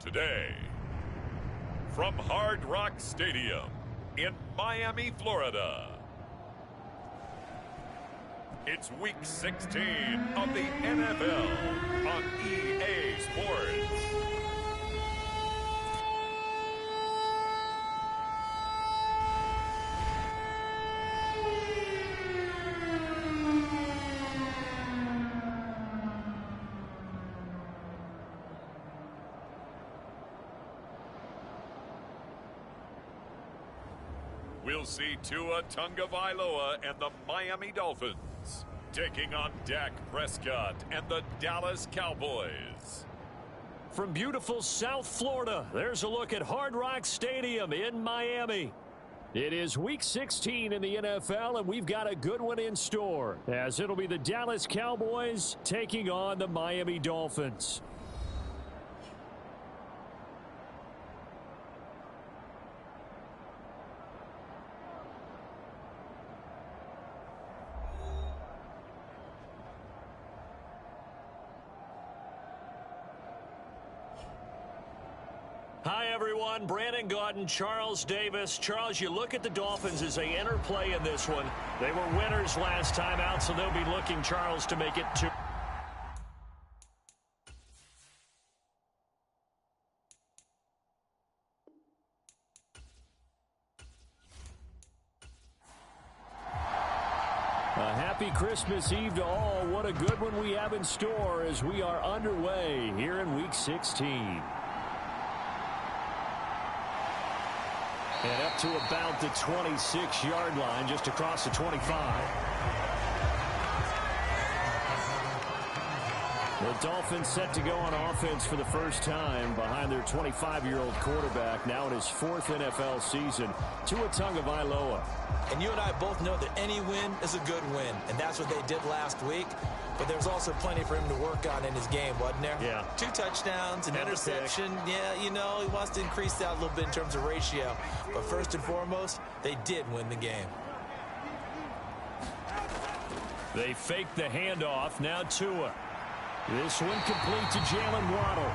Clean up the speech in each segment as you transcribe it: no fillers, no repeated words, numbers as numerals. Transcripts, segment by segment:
Today, from Hard Rock Stadium in Miami, Florida, it's Week 16 of the NFL on EA Sports. We'll see Tua Tagovailoa and the Miami Dolphins taking on Dak Prescott and the Dallas Cowboys. From beautiful South Florida, there's a look at Hard Rock Stadium in Miami. It is Week 16 in the NFL, and we've got a good one in store, as it'll be the Dallas Cowboys taking on the Miami Dolphins. Hi, everyone. Brandon Gaudin, Charles Davis. Charles, you look at the Dolphins as they enter play in this one. They were winners last time out, so they'll be looking, Charles, to make it 2. A happy Christmas Eve to all. What a good one we have in store as we are underway here in Week 16. And up to about the 26-yard line, just across the 25. The Dolphins set to go on offense for the first time behind their 25-year-old quarterback, now in his 4th NFL season, Tua Tagovailoa. And you and I both know that any win is a good win, and that's what they did last week. But there's also plenty for him to work on in his game, wasn't there? Yeah. 2 touchdowns, an interception. Yeah, you know, he wants to increase that a little bit in terms of ratio. But first and foremost, they did win the game. They faked the handoff. Now Tua. This one complete to Jalen Waddle.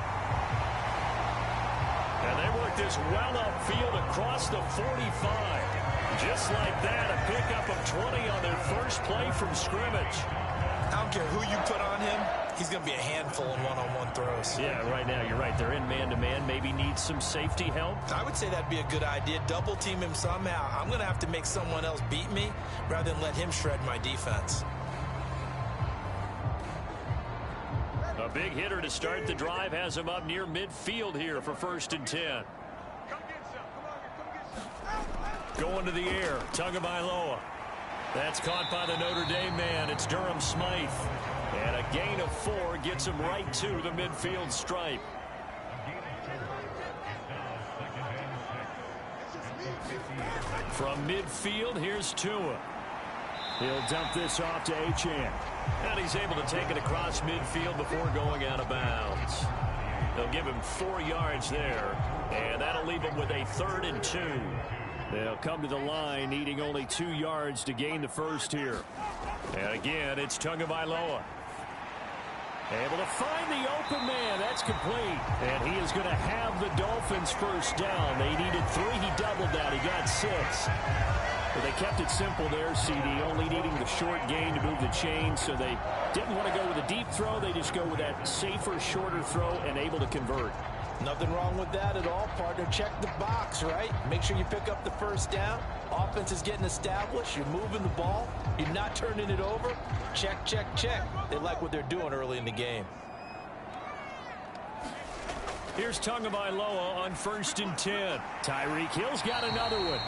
And they work this well upfield across the 45. Just like that, a pickup of 20 on their first play from scrimmage. I don't care who you put on him, he's going to be a handful in one-on-one throws. Yeah, right now, you're right. They're in man-to-man. Maybe need some safety help. I would say that'd be a good idea. Double team him somehow. I'm going to have to make someone else beat me rather than let him shred my defense. A big hitter to start the drive has him up near midfield here for 1st and 10. Going to the air, Tagovailoa. That's caught by the Notre Dame man. It's Durham Smythe. And a gain of 4 gets him right to the midfield stripe. From midfield, here's Tua. He'll dump this off to Achane. And he's able to take it across midfield before going out of bounds. They'll give him 4 yards there. And that'll leave him with a 3rd and 2. They'll come to the line, needing only 2 yards to gain the first here. And again, it's Tagovailoa. Able to find the open man. That's complete. And he is going to have the Dolphins first down. They needed 3. He doubled that. He got 6. But they kept it simple there, CD, only needing the short gain to move the chain. So they didn't want to go with a deep throw. They just go with that safer, shorter throw and able to convert. Nothing wrong with that at all, partner. Check the box, right? Make sure you pick up the first down. Offense is getting established. You're moving the ball. You're not turning it over. Check, check, check. They like what they're doing early in the game. Here's Tagovailoa on 1st and 10. Tyreek Hill's got another one.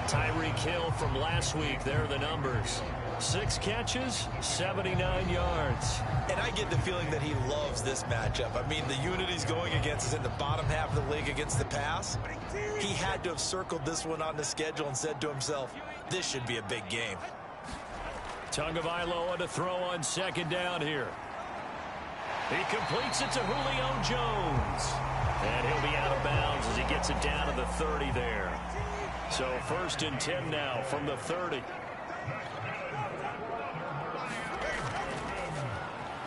Tyreek Hill from last week. There are the numbers. 6 catches, 79 yards. And I get the feeling that he loves this matchup. I mean, the unit he's going against is in the bottom half of the league against the pass. He had to have circled this one on the schedule and said to himself, this should be a big game. Tagovailoa to throw on 2nd down here. He completes it to Julio Jones. And he'll be out of bounds as he gets it down to the 30 there. So 1st and 10 now from the 30.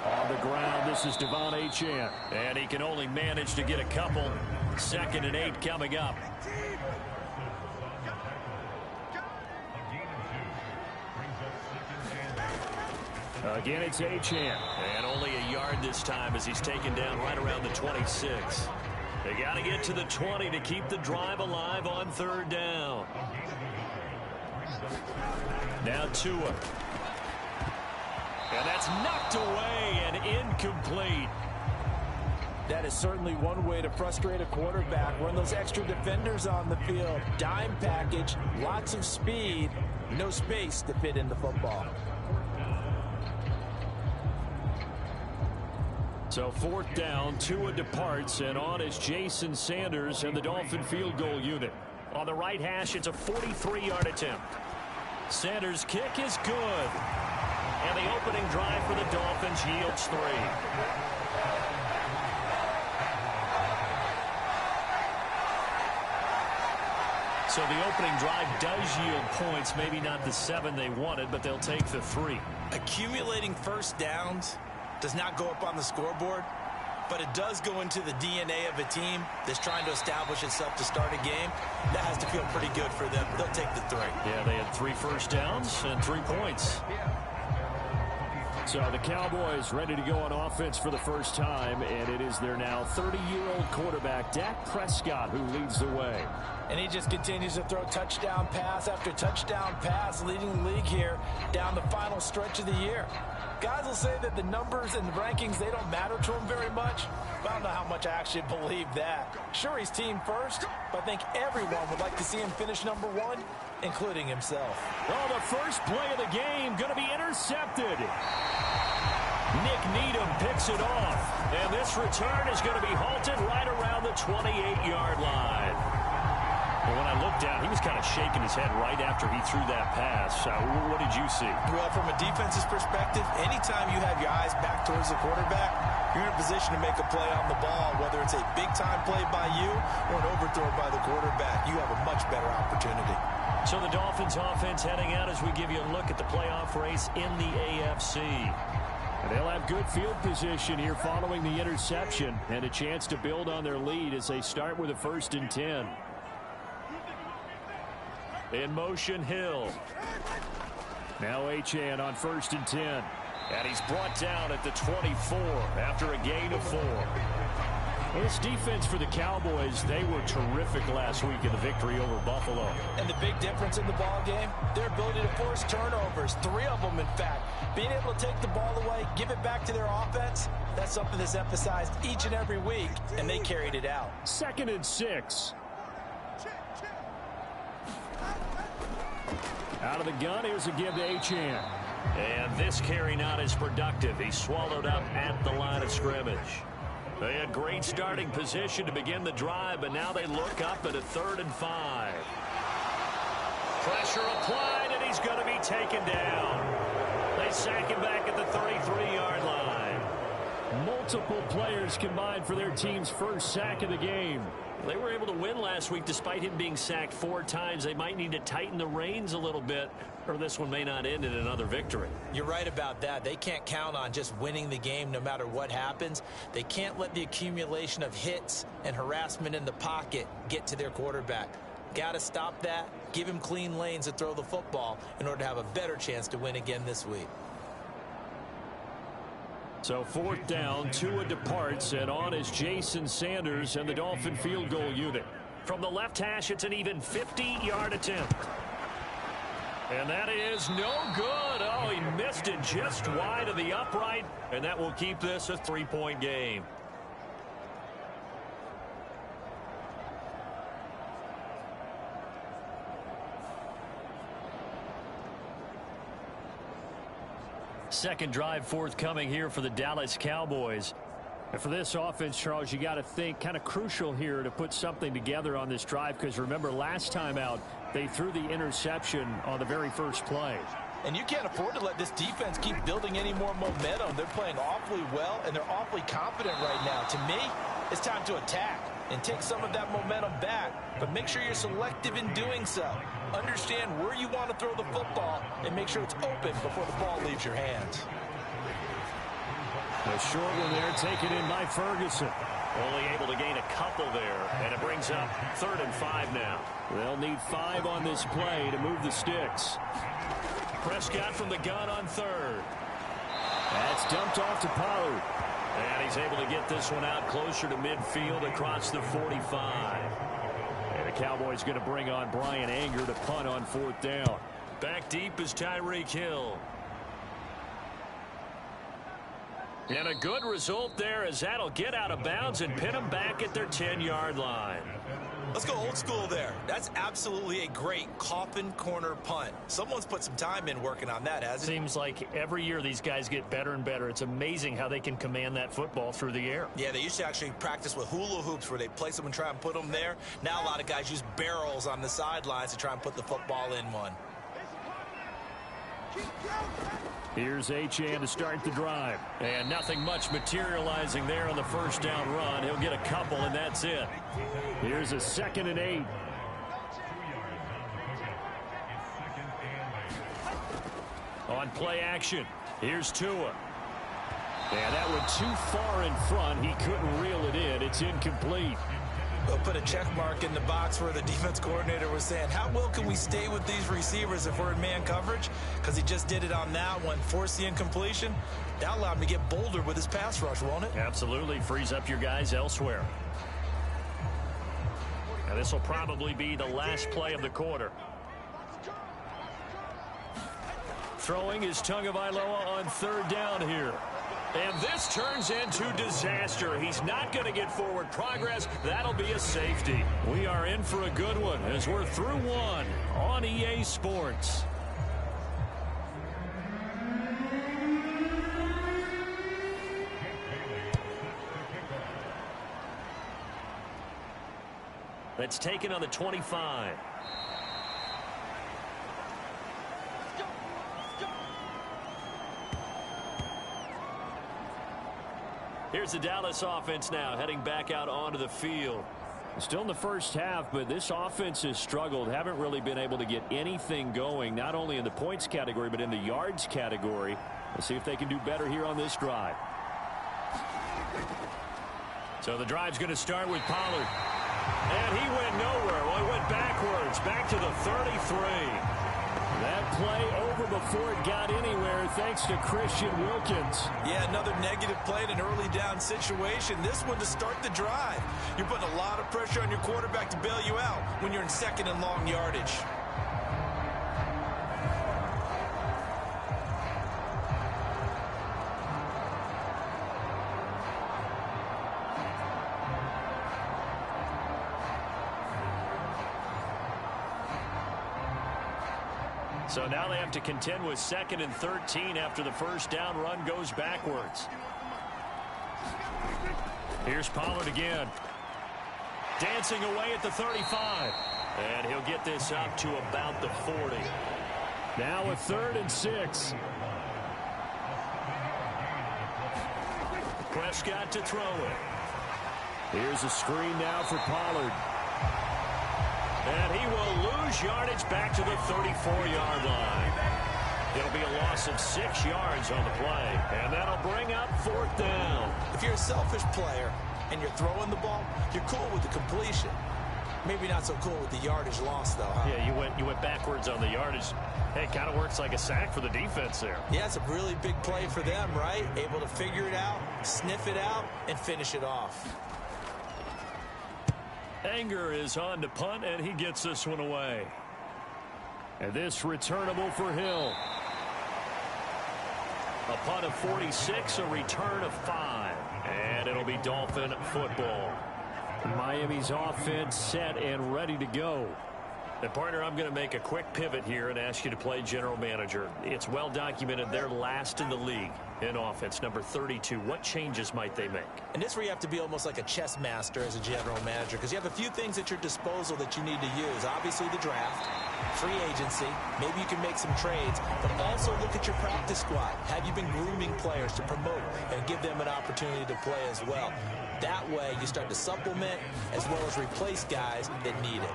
On the ground. This is Devon Achane. And he can only manage to get a couple. 2nd and 8 coming up. Again, it's Achane. And only a yard this time as he's taken down right around the 26. They got to get to the 20 to keep the drive alive on 3rd down. Now Tua. And that's knocked away and incomplete. That is certainly one way to frustrate a quarterback. Run those extra defenders on the field. Dime package, lots of speed, no space to fit in the football. So 4th down, Tua departs, and on is Jason Sanders and the Dolphin field goal unit. On the right hash, it's a 43-yard attempt. Sanders' kick is good. And the opening drive for the Dolphins yields 3. So the opening drive does yield points, maybe not the 7 they wanted, but they'll take the 3. Accumulating first downs does not go up on the scoreboard, but it does go into the DNA of a team that's trying to establish itself to start a game. That has to feel pretty good for them. They'll take the 3. Yeah, they had 3 first downs and 3 points. So the Cowboys ready to go on offense for the first time, and it is their now 30-year-old quarterback, Dak Prescott, who leads the way. And he just continues to throw touchdown pass after touchdown pass, leading the league here down the final stretch of the year. Guys will say that the numbers and the rankings, they don't matter to him very much. But I don't know how much I actually believe that. Sure, he's team first, but I think everyone would like to see him finish number 1, including himself. Oh, the first play of the game going to be intercepted. Nick Needham picks it off. And this return is going to be halted right around the 28-yard line. And when I looked down, he was kind of shaking his head right after he threw that pass. What did you see? Well, from a defense's perspective, anytime you have your eyes back towards the quarterback, you're in a position to make a play on the ball, whether it's a big-time play by you or an overthrow by the quarterback. You have a much better opportunity. So the Dolphins offense heading out as we give you a look at the playoff race in the AFC. And they'll have good field position here following the interception and a chance to build on their lead as they start with a 1st and 10. In motion, Hill. Now Achane on 1st and 10. And he's brought down at the 24 after a gain of 4. Well, this defense for the Cowboys, they were terrific last week in the victory over Buffalo. And the big difference in the ball game, their ability to force turnovers, 3 of them in fact. Being able to take the ball away, give it back to their offense, that's something that's emphasized each and every week, and they carried it out. 2nd and 6. Out of the gun, here's a give to Achane. And this carry not as productive. He's swallowed up at the line of scrimmage. They had great starting position to begin the drive, but now they look up at a 3rd and 5. Pressure applied, and he's going to be taken down. They sack him back at the 33-yard line. Multiple players combined for their team's first sack of the game. They were able to win last week despite him being sacked 4 times. They might need to tighten the reins a little bit, or this one may not end in another victory. You're right about that. They can't count on just winning the game no matter what happens. They can't let the accumulation of hits and harassment in the pocket get to their quarterback. Got to stop that, give him clean lanes to throw the football in order to have a better chance to win again this week. So 4th down, Tua departs, and on is Jason Sanders and the Dolphin field goal unit. From the left hash, it's an even 50-yard attempt. And that is no good. Oh, he missed it just wide of the upright, and that will keep this a 3-point game. Second drive forthcoming here for the Dallas Cowboys. And for this offense, Charles, you got to think kind of crucial here to put something together on this drive, because remember last time out they threw the interception on the very first play. And you can't afford to let this defense keep building any more momentum. They're playing awfully well, and they're awfully confident right now. To me, it's time to attack and take some of that momentum back, but make sure you're selective in doing so. Understand where you want to throw the football and make sure it's open before the ball leaves your hands. A short one there taken in by Ferguson. Only able to gain a couple there, and it brings up 3rd and 5 now. They'll need 5 on this play to move the sticks. Prescott from the gun on 3rd. That's dumped off to Pollard. And he's able to get this one out closer to midfield across the 45. And the Cowboys going to bring on Brian Anger to punt on 4th down. Back deep is Tyreek Hill. And a good result there as that'll get out of bounds and pin them back at their 10-yard line. Let's go old school there. That's absolutely a great coffin corner punt. Someone's put some time in working on that, hasn't it? Seems like every year these guys get better and better. It's amazing how they can command that football through the air. Yeah, they used to actually practice with hula hoops where they place them and try and put them there. Now a lot of guys use barrels on the sidelines to try and put the football in one. Here's Achane to start the drive. And nothing much materializing there on the 1st down run. He'll get a couple, and that's it. Here's a 2nd and 8. On play action, here's Tua. And that went too far in front. He couldn't reel it in. It's incomplete. We'll put a check mark in the box where the defense coordinator was saying, how well can we stay with these receivers if we're in man coverage? Because he just did it on that one, forced the incompletion. That allowed him to get bolder with his pass rush, won't it? Absolutely. Frees up your guys elsewhere. And this will probably be the last play of the quarter. Throwing is Tagovailoa on 3rd down here. And this turns into disaster. He's not going to get forward progress. That'll be a safety. We are in for a good one as we're through one on EA Sports. That's taken on the 25. Here's the Dallas offense now heading back out onto the field. Still in the first half, but this offense has struggled. Haven't really been able to get anything going, not only in the points category, but in the yards category. Let's see if they can do better here on this drive. So the drive's going to start with Pollard. And he went nowhere. Well, he went backwards, back to the 33. That play over before it got anywhere thanks to Christian Wilkins. Yeah, another negative play in an early down situation. This one to start the drive. You're putting a lot of pressure on your quarterback to bail you out when you're in 2nd and long yardage. So now they have to contend with 2nd and 13 after the 1st down run goes backwards. Here's Pollard again. Dancing away at the 35. And he'll get this up to about the 40. Now a 3rd and 6. Prescott to throw it. Here's a screen now for Pollard. And he will lose yardage back to the 34-yard line. It'll be a loss of 6 yards on the play. And that'll bring up 4th down. If you're a selfish player and you're throwing the ball, you're cool with the completion. Maybe not so cool with the yardage loss, though, huh? Yeah, you went backwards on the yardage. Hey, it kind of works like a sack for the defense there. Yeah, it's a really big play for them, right? Able to figure it out, sniff it out, and finish it off. Anger is on to punt, and he gets this one away. And this returnable for Hill. A punt of 46, a return of 5. And it'll be Dolphin football. Miami's offense set and ready to go. And partner, I'm going to make a quick pivot here and ask you to play general manager. It's well documented they're last in the league in offense, number 32. What changes might they make? And this is where you have to be almost like a chess master as a general manager, because you have a few things at your disposal that you need to use. Obviously the draft, free agency, maybe you can make some trades, but also look at your practice squad. Have you been grooming players to promote and give them an opportunity to play as well? That way you start to supplement as well as replace guys that need it.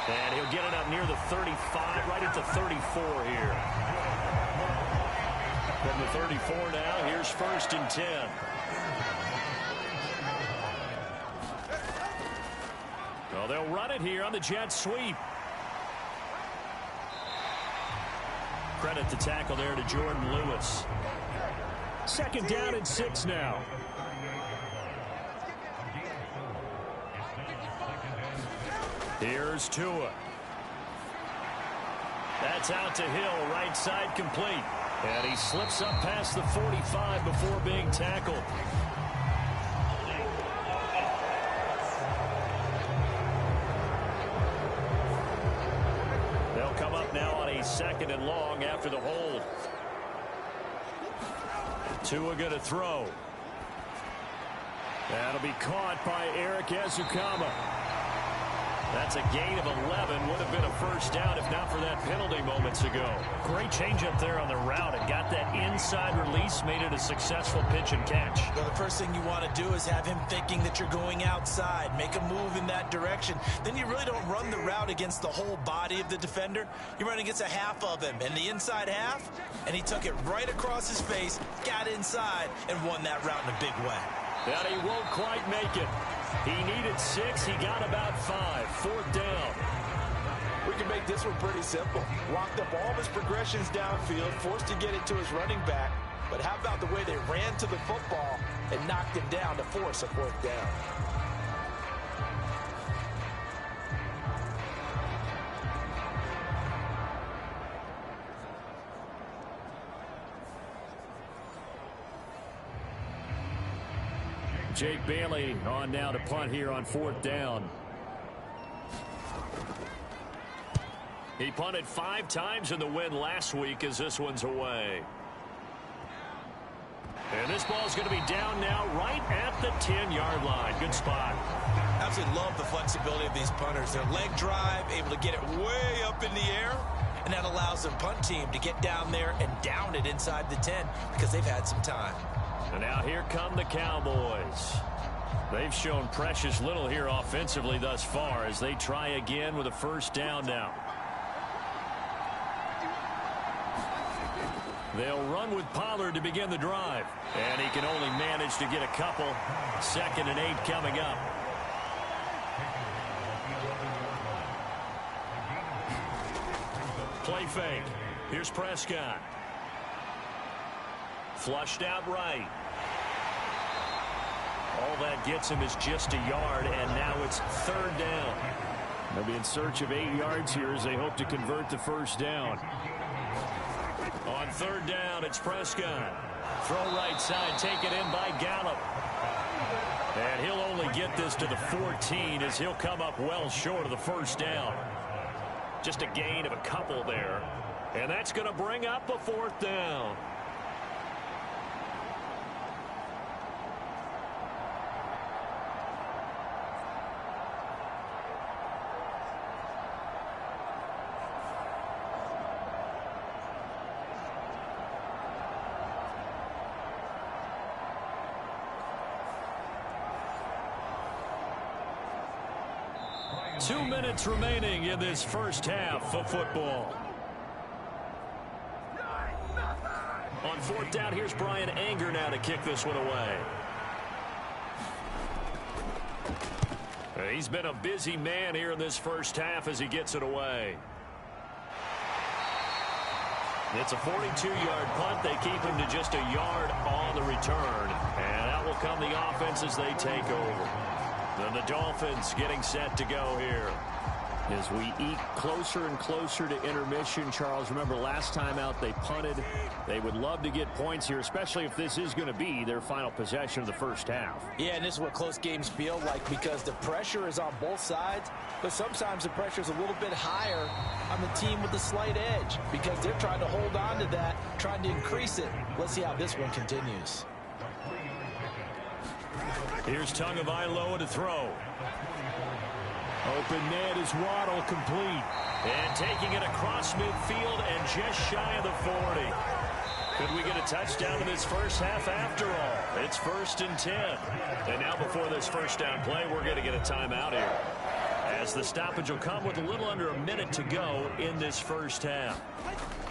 And he'll get it up near the 35, right at the 34 here. But from the 34 now. Here's 1st and 10. Well, they'll run it here on the jet sweep. Credit the tackle there to Jordan Lewis. 2nd down and 6 now. Here's Tua. That's out to Hill, right side complete. And he slips up past the 45 before being tackled. They'll come up now on a 2nd and long after the hold. Tua going to throw. That'll be caught by Eric Ezukama. That's a gain of 11. Would have been a 1st down if not for that penalty moments ago. Great change up there on the route and got that inside release, made it a successful pitch and catch. Well, the first thing you want to do is have him thinking that you're going outside. Make a move in that direction. Then you really don't run the route against the whole body of the defender. You run against a half of him, and the inside half, and he took it right across his face, got inside, and won that route in a big way. And he won't quite make it. He needed 6. He got about 5. 4th down. We can make this one pretty simple. Locked up all of his progressions downfield, forced to get it to his running back. But how about the way they ran to the football and knocked him down to force a 4th down? Jake Bailey on now to punt here on 4th down. He punted 5 times in the win last week as this one's away. And this ball's going to be down now right at the 10-yard line. Good spot. Absolutely love the flexibility of these punters. Their leg drive, able to get it way up in the air, and that allows the punt team to get down there and down it inside the 10 because they've had some time. And now here come the Cowboys. They've shown precious little here offensively thus far as they try again with a 1st down now. They'll run with Pollard to begin the drive. And he can only manage to get a couple. 2nd and 8 coming up. Play fake. Here's Prescott. Flushed out right. All that gets him is just a yard, and now it's 3rd down. They'll be in search of 8 yards here as they hope to convert the 1st down. On 3rd down, it's Prescott. Throw right side, taken in by Gallup. And he'll only get this to the 14 as he'll come up well short of the 1st down. Just a gain of a couple there. And that's going to bring up a 4th down. Two minutes remaining in this 1st half of football. On 4th down, here's Brian Anger now to kick this one away. He's been a busy man here in this 1st half as he gets it away. It's a 42-yard punt. They keep him to just a yard on the return. And out will come the offense as they take over. Then the Dolphins getting set to go here. As we eke closer and closer to intermission, Charles, remember last time out they punted. They would love to get points here, especially if this is going to be their final possession of the 1st half. Yeah, and this is what close games feel like because the pressure is on both sides, but sometimes the pressure is a little bit higher on the team with the slight edge because they're trying to hold on to that, trying to increase it. Let's see how this one continues. Here's Tagovailoa to throw. Open net is Waddle, complete. And taking it across midfield and just shy of the 40. Could we get a touchdown in this 1st half after all? It's 1st and 10. And now before this 1st down play, we're going to get a timeout here. As the stoppage will come with a little under a minute to go in this 1st half.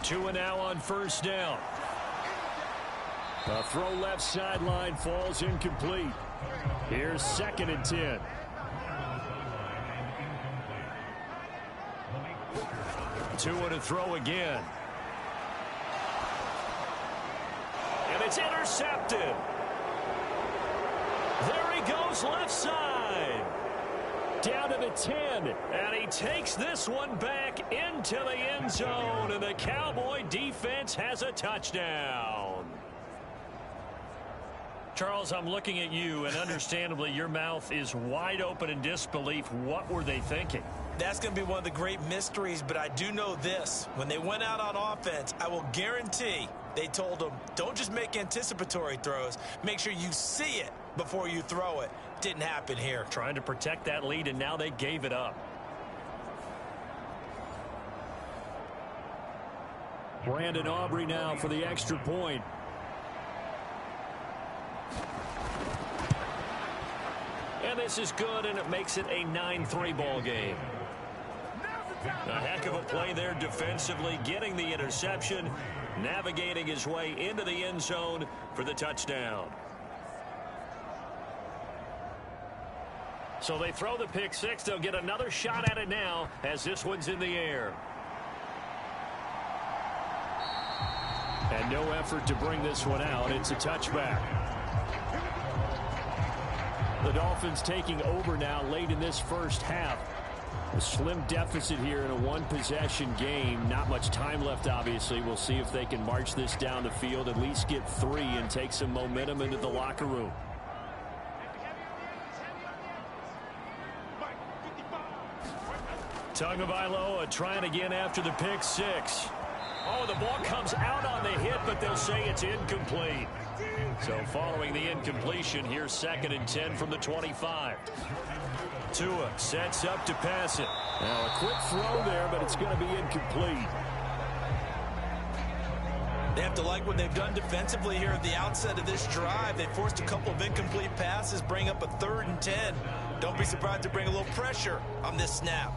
Tua now on 1st down. A throw left sideline falls incomplete. Here's 2nd and 10. Tua to throw again. And it's intercepted. There he goes left side. Down to the 10. And he takes this one back into the end zone. And the Cowboy defense has a touchdown. Charles, I'm looking at you, and understandably your mouth is wide open in disbelief. What were they thinking? That's going to be one of the great mysteries, but I do know this. When they went out on offense, I will guarantee they told them, don't just make anticipatory throws. Make sure you see it before you throw it. Didn't happen here. Trying to protect that lead, and now they gave it up. Brandon Aubrey now for the extra point. And this is good, and it makes it a 9-3 ball game. A heck of a play there defensively, getting the interception, navigating his way into the end zone for the touchdown. So they throw the pick six. They'll get another shot at it now as this one's in the air. And no effort to bring this one out. It's a touchback. The Dolphins taking over now late in this first half. A slim deficit here in a one-possession game. Not much time left, obviously. We'll see if they can march this down the field, at least get 3 and take some momentum into the locker room. Tagovailoa trying again after the pick six. Oh, the ball comes out on the hit, but they'll say it's incomplete. So following the incompletion, here's 2nd and 10 from the 25. Tua sets up to pass it. Now a quick throw there, but it's going to be incomplete. They have to like what they've done defensively here at the outset of this drive. They forced a couple of incomplete passes, bring up a 3rd and 10. Don't be surprised to bring a little pressure on this snap.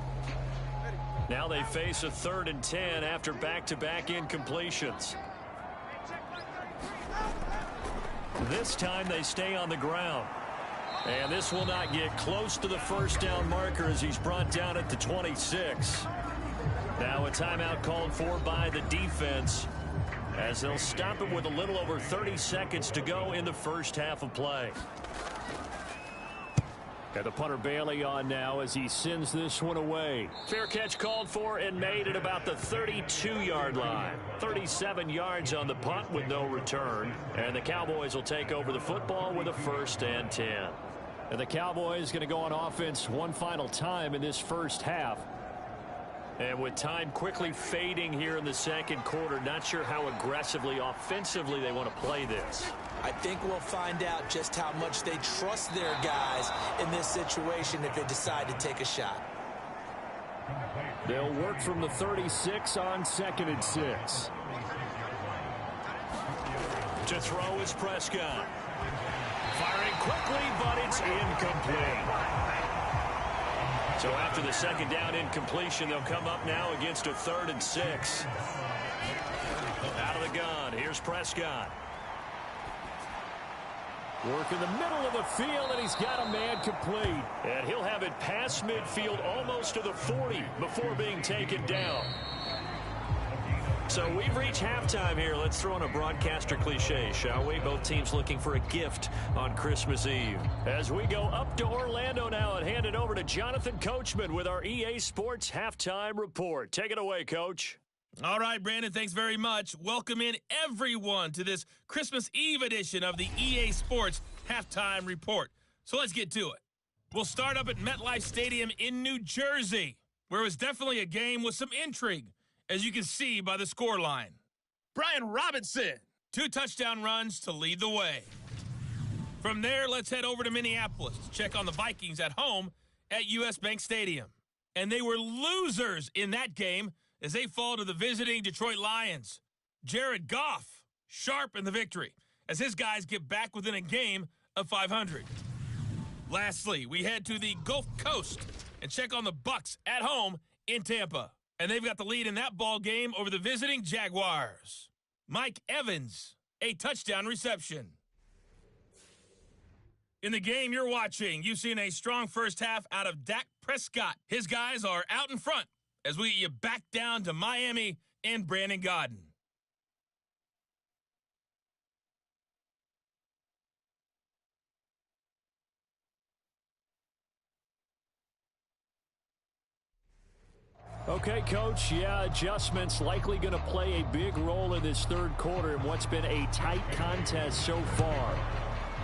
Now they face a 3rd and 10 after back-to-back incompletions. This time they stay on the ground. And this will not get close to the first down marker as he's brought down at the 26. Now a timeout called for by the defense as they'll stop him with a little over 30 seconds to go in the first half of play. Got the punter Bailey on now as he sends this one away. Fair catch called for and made at about the 32-yard line. 37 yards on the punt with no return. And the Cowboys will take over the football with a 1st and 10. And the Cowboys going to go on offense one final time in this first half. And with time quickly fading here in the second quarter, not sure how aggressively, offensively they want to play this. I think we'll find out just how much they trust their guys in this situation if they decide to take a shot. They'll work from the 36 on 2nd and 6. To throw is Prescott. Firing quickly, but it's incomplete. So after the second down incompletion, they'll come up now against a 3rd and 6. Out of the gun, here's Prescott. Work in the middle of the field, and he's got a man complete. And he'll have it past midfield almost to the 40 before being taken down. So we've reached halftime here. Let's throw in a broadcaster cliche, shall we? Both teams looking for a gift on Christmas Eve. As we go up to Orlando now and hand it over to Jonathan Coachman with our EA Sports Halftime Report. Take it away, Coach. All right, Brandon, thanks very much. Welcome in everyone to this Christmas Eve edition of the EA Sports Halftime Report. So let's get to it. We'll start up at MetLife Stadium in New Jersey, where it was definitely a game with some intrigue, as you can see by the scoreline. Brian Robinson, 2 touchdown runs to lead the way. From there, let's head over to Minneapolis to check on the Vikings at home at US Bank Stadium. And they were losers in that game as they fall to the visiting Detroit Lions. Jared Goff, sharp in the victory, as his guys get back within a game of 500. Lastly, we head to the Gulf Coast and check on the Bucs at home in Tampa. And they've got the lead in that ball game over the visiting Jaguars. Mike Evans a touchdown reception. In the game you're watching, you've seen a strong first half out of Dak Prescott. His guys are out in front as we get you back down to Miami and Brandon Gaudin. Okay, Coach, yeah, adjustments likely going to play a big role in this third quarter in what's been a tight contest so far.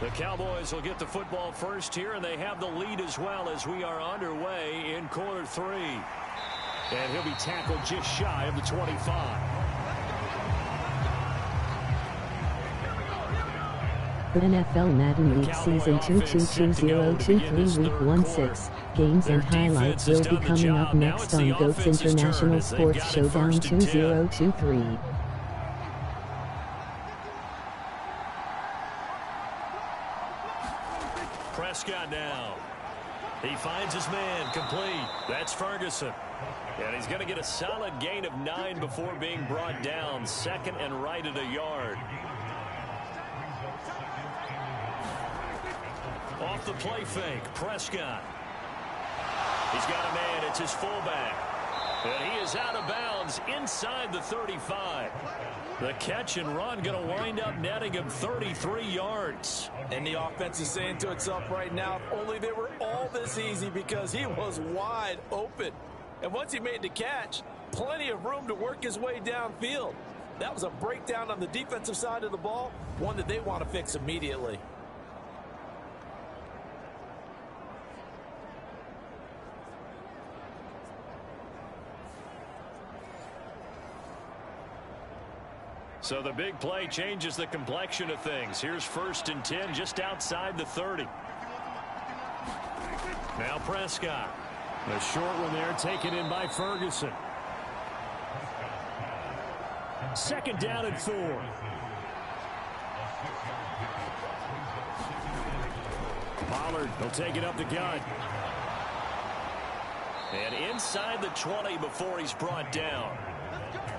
The Cowboys will get the football first here, and they have the lead as well as we are underway in quarter 3. And he'll be tackled just shy of the 25. NFL Madden League Season 222023 Week 16. Games and highlights will be coming up next on GOAT's International Sports Showdown 2023. Prescott now. He finds his man complete. That's Ferguson. And he's going to get a solid gain of 9 before being brought down. Second and right at a yard. Off the play fake, Prescott. He's got a man, it's his fullback. And he is out of bounds inside the 35. The catch and run going to wind up netting him 33 yards. And the offense is saying to itself right now, if only they were all this easy, because he was wide open. And once he made the catch, plenty of room to work his way downfield. That was a breakdown on the defensive side of the ball, one that they want to fix immediately. So the big play changes the complexion of things. Here's 1st and 10 just outside the 30. Now Prescott. A short one there taken in by Ferguson. 2nd down and 4. Pollard will take it up the gut. And inside the 20 before he's brought down.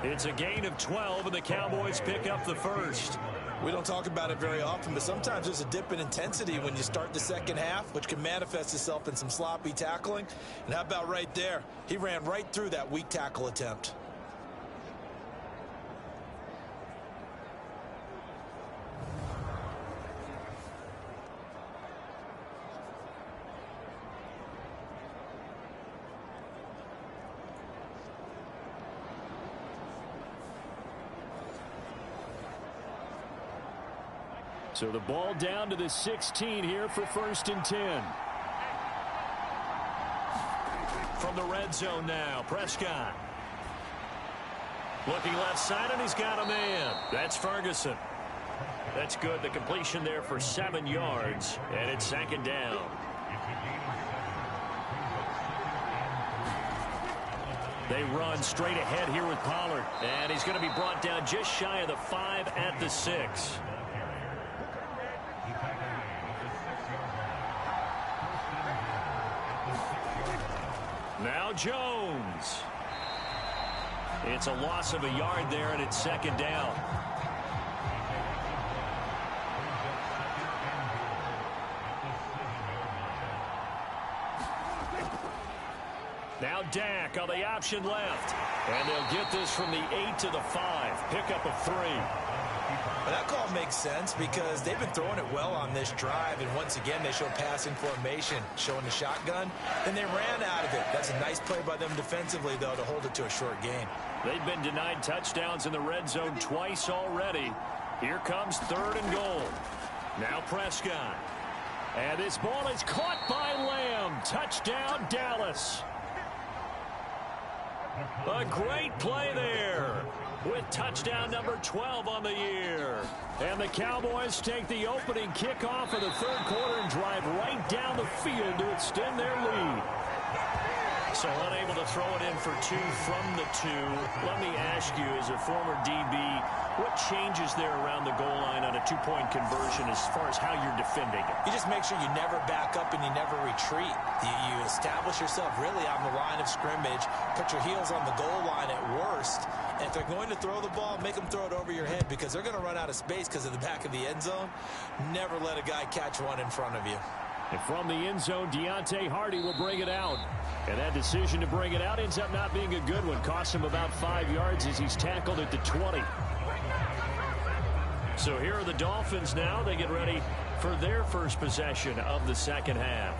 It's a gain of 12, and the Cowboys pick up the first. We don't talk about it very often, but sometimes there's a dip in intensity when you start the second half, which can manifest itself in some sloppy tackling. And how about right there? He ran right through that weak tackle attempt. So the ball down to the 16 here for 1st and 10. From the red zone now, Prescott. Looking left side, and he's got a man. That's Ferguson. That's good. The completion there for 7 yards, and it's 2nd down. They run straight ahead here with Pollard, and he's going to be brought down just shy of the 5 at the 6. Now Jones. It's a loss of a yard there, and it's 2nd down. Now Dak on the option left. And they'll get this from the 8 to the 5. Pick up of 3. But that call makes sense because they've been throwing it well on this drive, and once again they show passing formation, showing the shotgun, and they ran out of it. That's a nice play by them defensively, though, to hold it to a short gain. They've been denied touchdowns in the red zone twice already. Here comes 3rd and goal. Now Prescott. And this ball is caught by Lamb. Touchdown, Dallas. A great play there, with touchdown number 12 on the year. And the Cowboys take the opening kickoff of the 3rd quarter and drive right down the field to extend their lead. So unable to throw it in for 2 from the 2. Let me ask you, as a former DB, what changes there around the goal line on a two-point conversion as far as how you're defending it? You just make sure you never back up and you never retreat. You establish yourself really on the line of scrimmage, put your heels on the goal line at worst, and if they're going to throw the ball, make them throw it over your head because they're going to run out of space because of the back of the end zone. Never let a guy catch one in front of you. And from the end zone, Deontay Hardy will bring it out. And that decision to bring it out ends up not being a good one. Costs him about 5 yards as he's tackled at the 20. So here are the Dolphins now. They get ready for their first possession of the second half.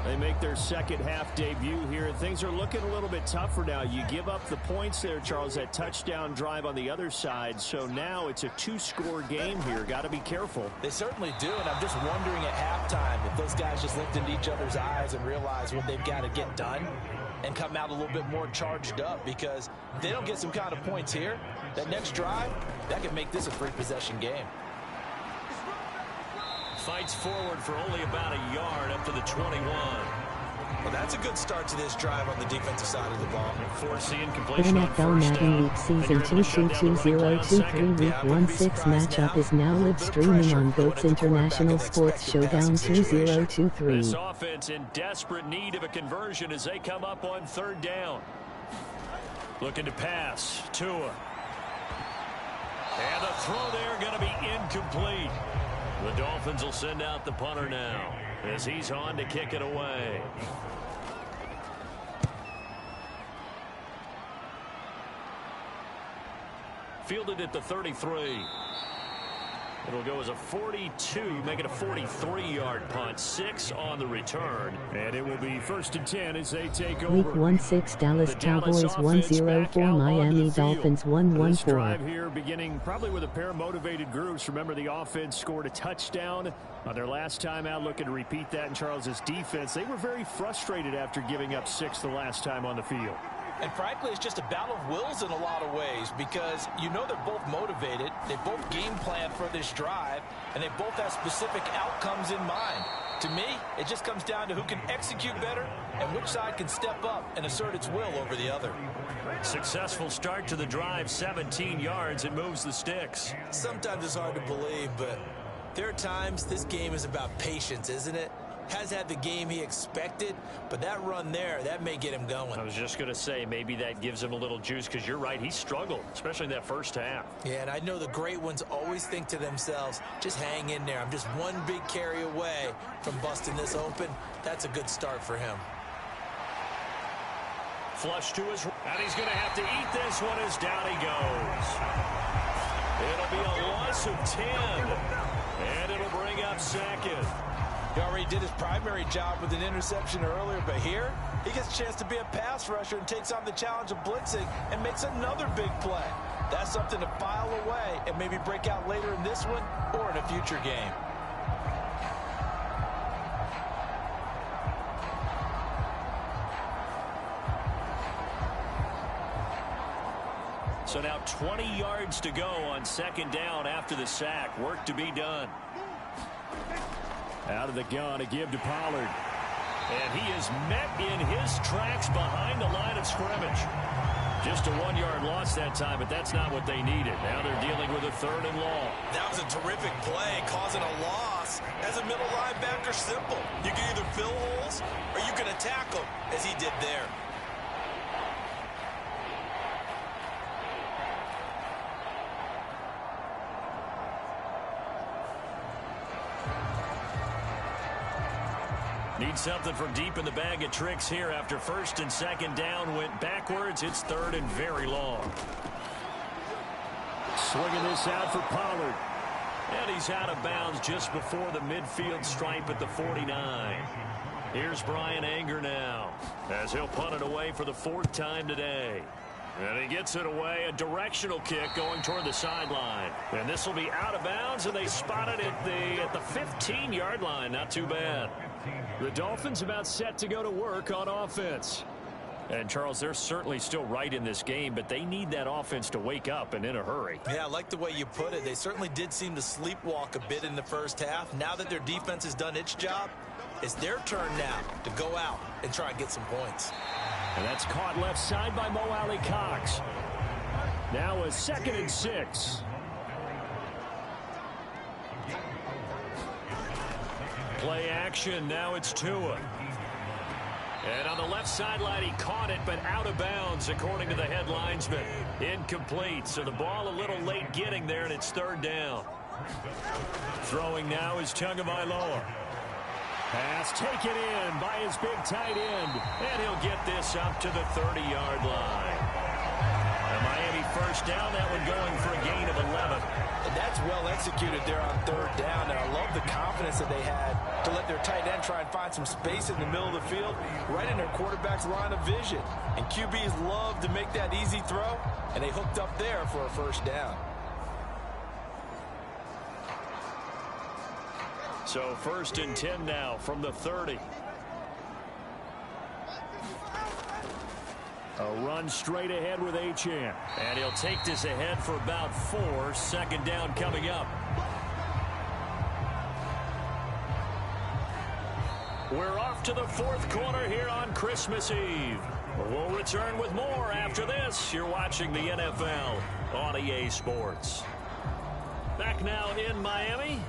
They make their second half debut here, and things are looking a little bit tougher now. You give up the points there, Charles, that touchdown drive on the other side. So now it's a two-score game here. Got to be careful. They certainly do, and I'm just wondering at halftime if those guys just looked into each other's eyes and realized what they've got to get done and come out a little bit more charged up, because if they don't get some kind of points here, that next drive, that could make this a three-possession game. Fights forward for only about a yard up to the 21. Well, that's a good start to this drive on the defensive side of the ball. Forcing incompletion on NFL first Madden down. Week Season 222023 Week 16 matchup is now live streaming on GOAT's International Sports Showdown 2023. This offense in desperate need of a conversion as they come up on third down. Looking to pass. Tua. And the throw there going to be incomplete. The Dolphins will send out the punter now as he's on to kick it away. Fielded at the 33. It'll go as a 42, make it a 43-yard punt. 6 on the return. And it will be 1st and 10 as they take over. Week 16 Dallas Cowboys 1-0 Miami Dolphins 1-1-4. This drive here beginning probably with a pair of motivated groups. Remember, the offense scored a touchdown on their last time out. Looking to repeat that in Charles's defense. They were very frustrated after giving up 6 the last time on the field. And frankly, it's just a battle of wills in a lot of ways, because you know they're both motivated, they both game plan for this drive, and they both have specific outcomes in mind. To me, it just comes down to who can execute better and which side can step up and assert its will over the other. Successful start to the drive, 17 yards. It moves the sticks. Sometimes it's hard to believe, but there are times this game is about patience, isn't it? Has had the game he expected, but that run there, that may get him going. I was just going to say, maybe that gives him a little juice, because you're right, he struggled, especially in that first half. Yeah, and I know the great ones always think to themselves, just hang in there. I'm just one big carry away from busting this open. That's a good start for him. Flush to his, and he's going to have to eat this one as down he goes. It'll be a loss of 10, and it'll bring up second. He already did his primary job with an interception earlier, but here he gets a chance to be a pass rusher and takes on the challenge of blitzing and makes another big play. That's something to file away and maybe break out later in this one or in a future game. So now 20 yards to go on second down after the sack. Work to be done. Out of the gun, a give to Pollard. And he is met in his tracks behind the line of scrimmage. Just a 1-yard loss that time, but that's not what they needed. Now they're dealing with a 3rd and long. That was a terrific play, causing a loss. As a middle linebacker, simple. You can either fill holes or you can attack them, as he did there. Need something from deep in the bag of tricks here after 1st and 2nd down went backwards. It's 3rd and very long. Swinging this out for Pollard. And he's out of bounds just before the midfield stripe at the 49. Here's Brian Anger now as he'll punt it away for the 4th time today. And he gets it away, a directional kick going toward the sideline. And this will be out of bounds, and they spot it at the 15-yard line. Not too bad. The Dolphins about set to go to work on offense. And, Charles, they're certainly still right in this game, but they need that offense to wake up and in a hurry. Yeah, I like the way you put it. They certainly did seem to sleepwalk a bit in the first half. Now that their defense has done its job, it's their turn now to go out and try and get some points. And that's caught left side by Mo Alley Cox. Now a 2nd and 6. Play action. Now it's Tua. And on the left sideline, he caught it, but out of bounds, according to the head linesman. Incomplete, so the ball a little late getting there, and it's third down. Throwing now is Tagovailoa. Pass taken in by his big tight end, and he'll get this up to the 30-yard line. A Miami first down, that one going for a gain of 11. And that's well executed there on third down, and I love the confidence that they had to let their tight end try and find some space in the middle of the field, right in their quarterback's line of vision. And QBs love to make that easy throw, and they hooked up there for a first down. So first and 10 now from the 30. A run straight ahead with Achane. And he'll take this ahead for about 4. Second down coming up. We're off to the fourth quarter here on Christmas Eve. We'll return with more after this. You're watching the NFL on EA Sports. Back now in Miami.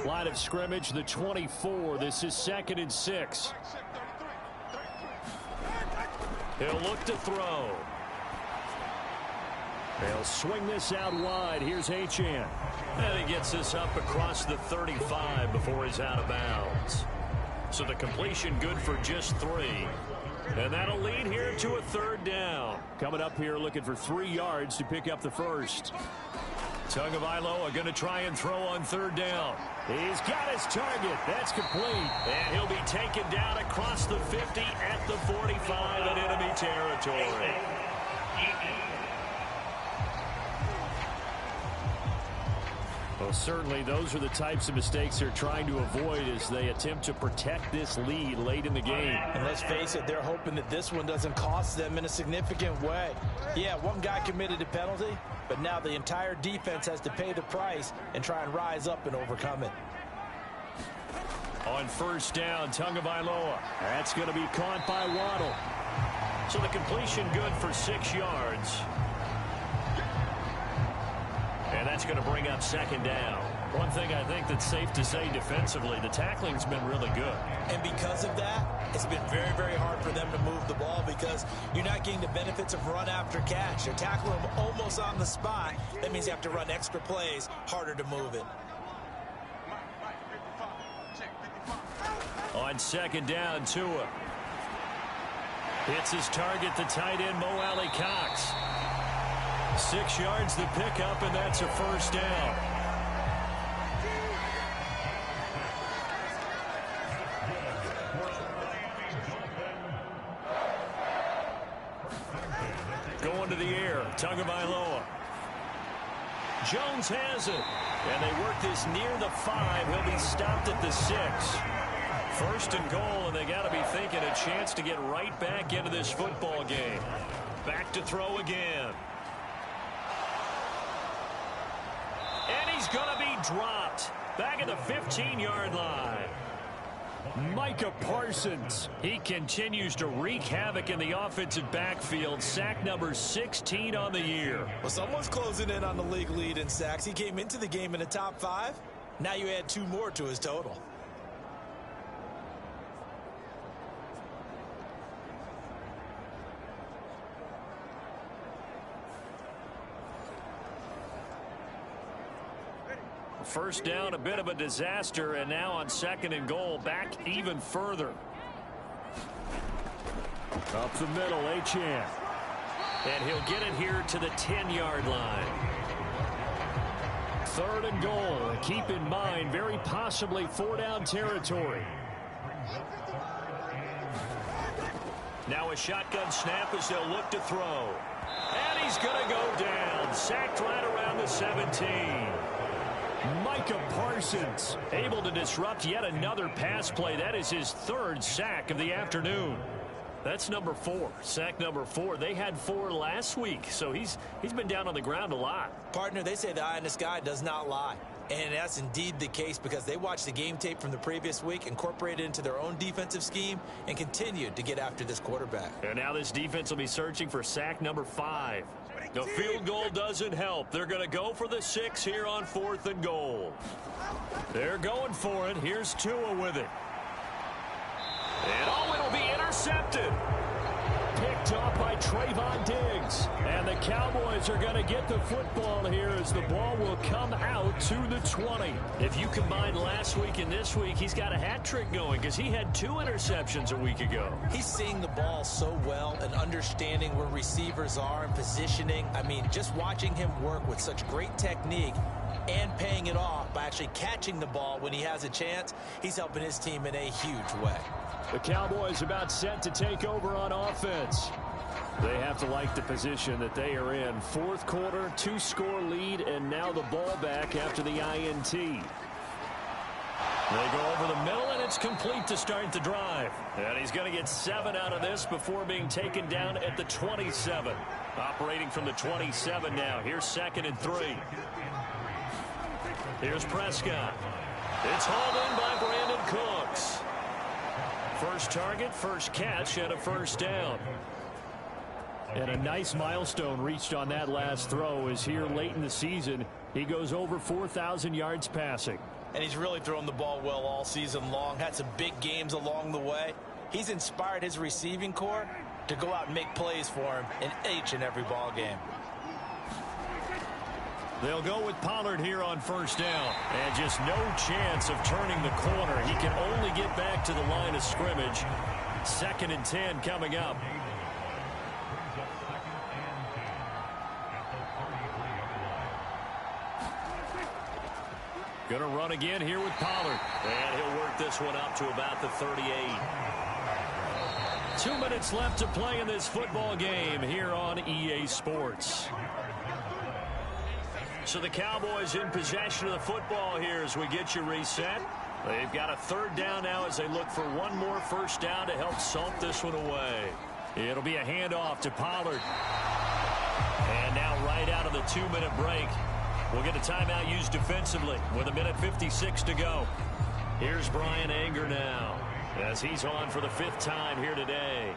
Line of scrimmage, the 24. This is 2nd and 6. He'll look to throw. They'll swing this out wide. Here's Achane. And he gets this up across the 35 before he's out of bounds. So the completion good for just 3. And that'll lead here to a third down. Coming up here looking for 3 yards to pick up the first. Tagovailoa going to try and throw on third down. He's got his target. That's complete. And he'll be taken down across the 50 at the 45 in enemy territory. Well, certainly those are the types of mistakes they're trying to avoid as they attempt to protect this lead late in the game. And let's face it, they're hoping that this one doesn't cost them in a significant way. Yeah, one guy committed a penalty, but now the entire defense has to pay the price and try and rise up and overcome it. On first down, Tagovailoa. That's going to be caught by Waddle. So the completion good for 6 yards. And that's going to bring up second down. One thing I think that's safe to say defensively, the tackling's been really good. And because of that, it's been very, very hard for them to move the ball because you're not getting the benefits of run after catch. You're tackling them almost on the spot. That means you have to run extra plays, harder to move it. On second down, Tua hits his target, the tight end, Mo Alley-Cox. 6 yards the pickup, and that's a first down. Going to the air, Tagovailoa. Jones has it, and they work this near the 5. He'll be stopped at the 6. First and goal, and they got to be thinking a chance to get right back into this football game. Back to throw again. And he's going to be dropped back at the 15-yard line. Micah Parsons. He continues to wreak havoc in the offensive backfield. Sack number 16 on the year. Well, someone's closing in on the league lead in sacks. He came into the game in the top 5. Now you add 2 more to his total. First down, a bit of a disaster, and now on second and goal, back even further. Up the middle, Achane. And he'll get it here to the 10-yard line. Third and goal. Keep in mind, very possibly 4-down territory. Now a shotgun snap as they'll look to throw. And he's going to go down. Sacked right around the 17. Micah Parsons able to disrupt yet another pass play. That is his 3rd sack of the afternoon. That's number 4. Sack number 4. They had 4 last week, so he's been down on the ground a lot. Partner, they say the eye in the sky does not lie. And that's indeed the case because they watched the game tape from the previous week, incorporated it into their own defensive scheme, and continued to get after this quarterback. And now this defense will be searching for sack number 5. The field goal doesn't help. They're going to go for the 6 here on 4th and goal. They're going for it. Here's Tua with it. And it'll be intercepted. Picked off by Trayvon Diggs. And the Cowboys are going to get the football here as the ball will come out to the 20. If you combine last week and this week, he's got a hat trick going because he had 2 interceptions a week ago. He's seeing the ball so well and understanding where receivers are and positioning. I mean, just watching him work with such great technique and paying it off by actually catching the ball when he has a chance, he's helping his team in a huge way. The Cowboys about set to take over on offense. They have to like the position that they are in. 4th quarter, 2-score lead, and now the ball back after the INT. They go over the middle, and it's complete to start the drive. And he's going to get 7 out of this before being taken down at the 27. Operating from the 27 now. Here's 2nd and 3. Here's Prescott. It's hauled in by Brandon Cooks. First target, first catch, and a first down. And a nice milestone reached on that last throw is here late in the season. He goes over 4,000 yards passing. And he's really thrown the ball well all season long. Had some big games along the way. He's inspired his receiving corps to go out and make plays for him in each and every ball game. They'll go with Pollard here on first down. And just no chance of turning the corner. He can only get back to the line of scrimmage. 2nd and 10 coming up. Going to run again here with Pollard. And he'll work this one up to about the 38. 2 minutes left to play in this football game here on EA Sports. So the Cowboys in possession of the football here as we get you reset. They've got a 3rd down now as they look for one more first down to help salt this one away. It'll be a handoff to Pollard. And now right out of the 2-minute break, we'll get a timeout used defensively with 1:56 to go. Here's Brian Anger now as he's on for the 5th time here today.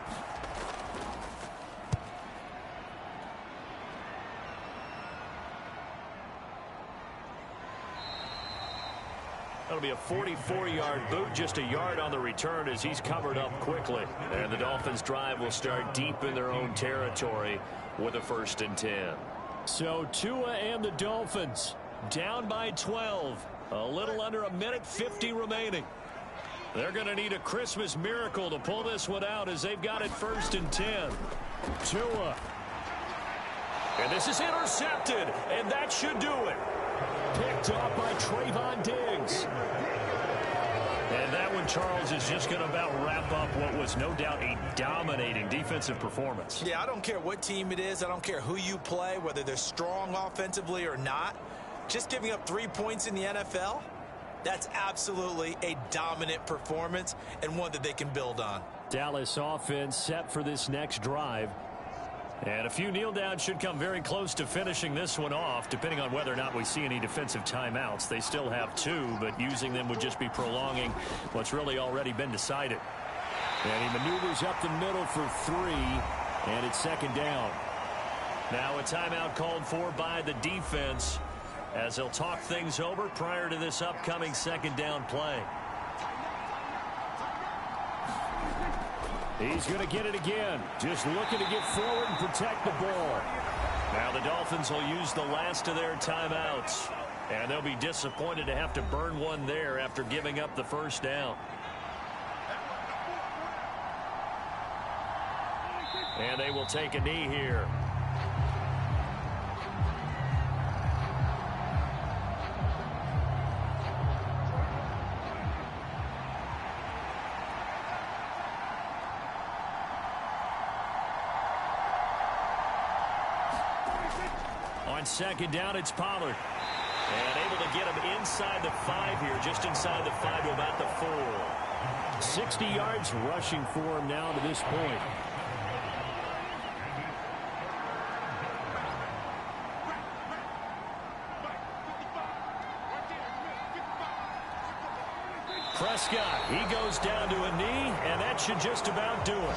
That'll be a 44-yard boot, just a yard on the return as he's covered up quickly. And the Dolphins drive will start deep in their own territory with a 1st and 10. So Tua and the Dolphins down by 12. A little under 1:50 remaining. They're going to need a Christmas miracle to pull this one out as they've got it 1st and 10. Tua. And this is intercepted, and that should do it. Picked off by Trayvon Diggs. And that one, Charles, is just going to about wrap up what was no doubt a dominating defensive performance. Yeah, I don't care what team it is. I don't care who you play, whether they're strong offensively or not. Just giving up 3 points in the NFL, that's absolutely a dominant performance and one that they can build on. Dallas offense set for this next drive. And a few kneel downs should come very close to finishing this one off, depending on whether or not we see any defensive timeouts. They still have 2, but using them would just be prolonging what's really already been decided. And he maneuvers up the middle for 3, and it's 2nd down. Now a timeout called for by the defense as they'll talk things over prior to this upcoming 2nd down play. He's going to get it again. Just looking to get forward and protect the ball. Now the Dolphins will use the last of their timeouts. And they'll be disappointed to have to burn one there after giving up the 1st down. And they will take a knee here. On 2nd down, it's Pollard. And able to get him inside the 5 here, just inside the 5 to about the 4. 60 yards rushing for him now to this point. Prescott, he goes down to a knee, and that should just about do it.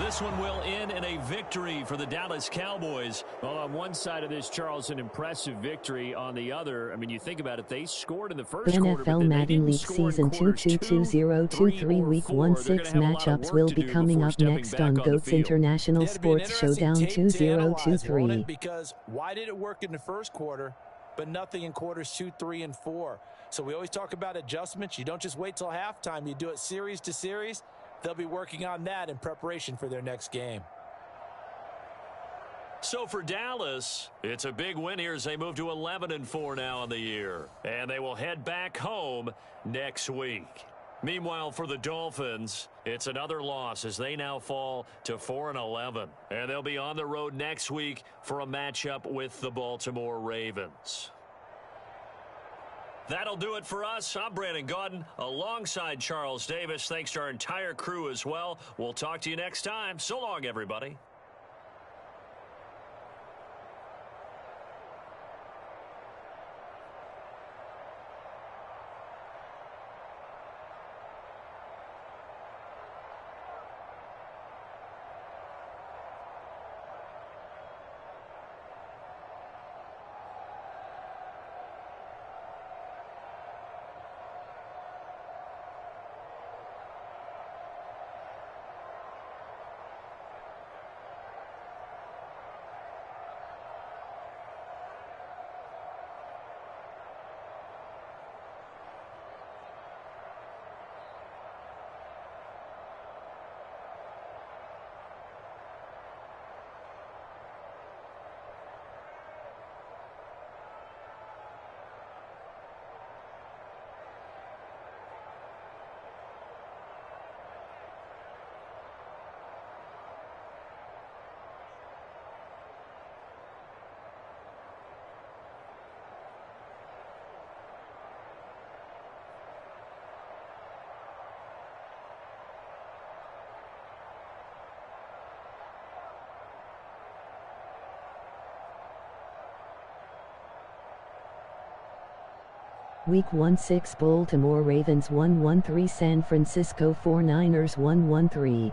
this one will end in a victory for the Dallas Cowboys. Well, on one side of this, Charles, an impressive victory. On the other, I mean, you think about it, they scored in the first quarter, but NFL Madden League Season 222023 Week 1-6 matchups will be coming up next on GOAT's International Sports Showdown 2023. Because why did it work in the first quarter, but nothing in quarters 2, 3, and 4? So we always talk about adjustments. You don't just wait till halftime. You do it series to series. They'll be working on that in preparation for their next game. So for Dallas, it's a big win here as they move to 11-4 now in the year. And they will head back home next week. Meanwhile, for the Dolphins, it's another loss as they now fall to 4-11. And they'll be on the road next week for a matchup with the Baltimore Ravens. That'll do it for us. I'm Brandon Gaudin alongside Charles Davis. Thanks to our entire crew as well. We'll talk to you next time. So long, everybody. Week 1-6 Baltimore Ravens 1-1-3 San Francisco 49ers 1-1-3.